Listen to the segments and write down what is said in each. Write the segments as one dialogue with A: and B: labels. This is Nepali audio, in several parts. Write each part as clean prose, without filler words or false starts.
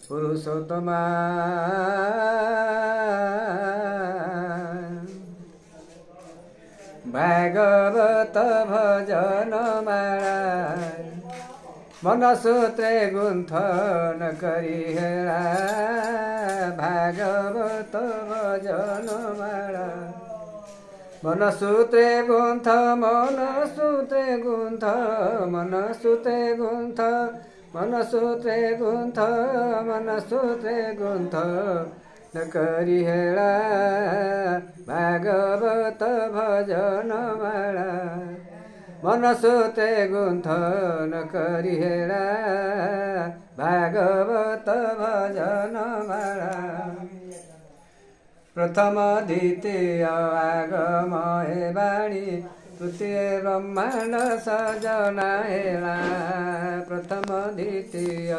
A: पुरुषोत्तमा भागवत भजन माला मनसूत्रे गुन्थन करिहेरा भागवत भजन माला मनसूत्रे गुन्थ मनसूत्रे गुन्थ मनसूत्रे गुन्थ मनसूत्रे गुन्थ मनसूत्रे गुन्थ न करिहेरा भागवत भजन माला मनसूत्रे गुन्थ न करिहेरा भागवत भजन माला प्रथम द्वितीय आगम हे वाणी तृतीय ब्रह्मांड सजना हेला प्रथम द्वितीय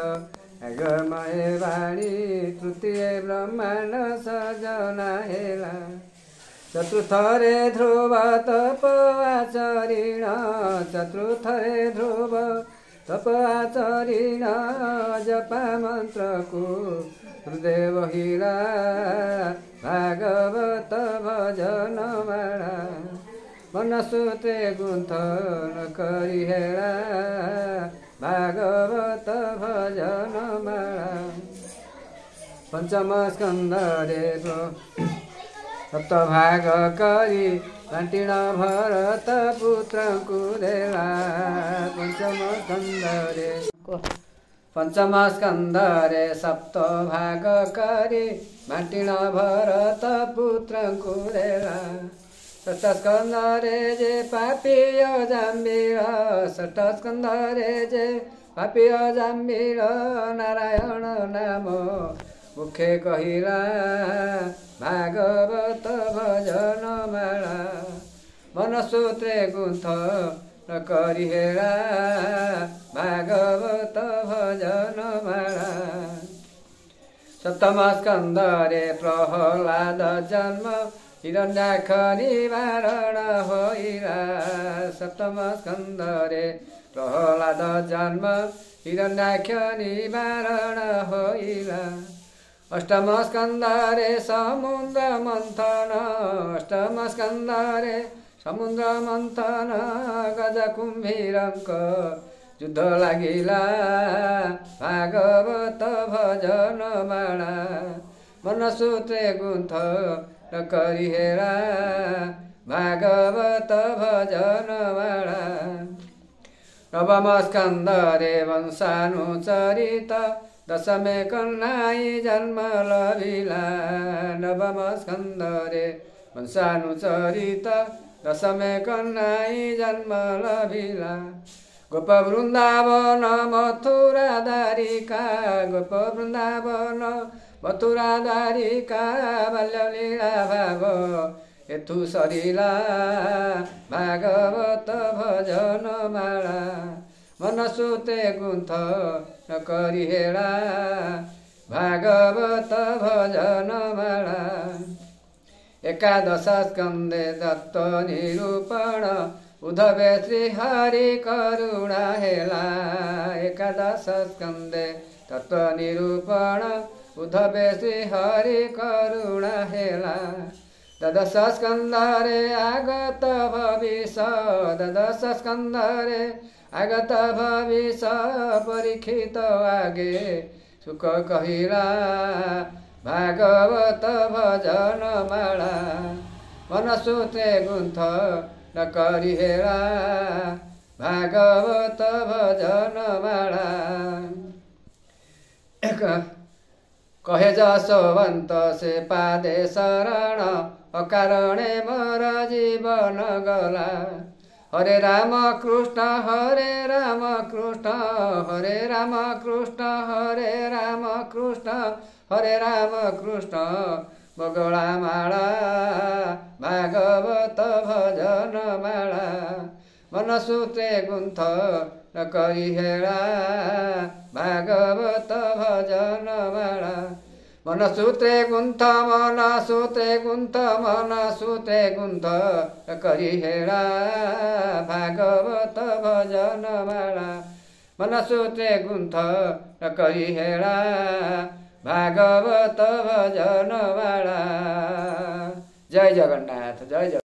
A: आगम हे वाणी तृतीय ब्रह्मांड सजना हेला चतुर्थ रे ध्रुव तप आचरिण चतुर्थ रे ध्रुव तप आचरिण जपा मंत्र को हृदय बहिरा भागवत भजन माला मनसूत्रे गुन्थन करिहेरा भागवत भजन माला पंचम स्कंद रे सप्त भाग करी बांटिण भरत पुत्र कुदेला पंचम स्कंद रे सप्त भाग करी बांटिण भरत पुत्र कुदेला षष्ठ स्कंद रे जे पापीय जाम्बीर षष्ठ स्कंद रे जे पापीय जाम्बीर नारायण नाम मुखे कहिला भागवत भजन माला मनसूत्रे गुन्थ न करिहेरा भागवत भजन माला सप्तम स्कंद रे प्रहलाद जन्म हिरण्याक्ष निवारण होइरा सप्तम स्कंद रे प्रहलाद जन्म हिरण्याक्ष निवारण होइरा अष्टम स्कंद रे समुद्र मंथन अष्टम स्कंद रे समुद्र मंथन गज कुम्भीरंक युद्ध लागिला भागवत भजन माला मनसूत्रे गुन्थ न करिहेरा भागवत भजन माला नवम स्कंद रे वंशानुचरित दशमे कन्नाई जन्म लभिला नवम स्कंद रे वंशानुचरित दशमे कन्नाई जन्म लभिला गोप वृंदावन मथुरा द्वारिका गोप वृंदावन मथुरा द्वारिका बाल्यलीला भाव एथु सरिला भागवत भजन माला मनसूत्रे गुन्थ न करिहेरा भागवत भजन माला एकादश स्कंदे दत्त निरूपण उद्धवे श्री हरि करुणा हेला एकादश स्कंदे तत्व निरूपण उद्धवे श्री हरि करुणा हेला द्वादश स्कंद रे आगत भविष द्वादश स्कंद रे आगत भविष परीक्षित आगे सुख कहिला भागवत भजन माला मनसूत्रे गुन्थ न करिहेरा भागवत भजन माला कहे जसवंत से पादे शरण अकारणे मोर जीवन गला हरे राम कृष्ण हरे राम कृष्ण हरे राम कृष्ण हरे राम कृष्ण हरे राम कृष्ण बगला माला भागवत भजन माला मनसूत्रे गुन्थ न करिहेरा भागवत भजन माला मनसूत्रे गुन्थ मनसूत्रे गुन्थ मनसूत्रे गुन्थ करिहेरा भागवत भजन माला मन सूत्रे गुन्थ कहिहेडा भागवत भजन बाडा। जय जगन्नाथ, जय जगन्नाथ।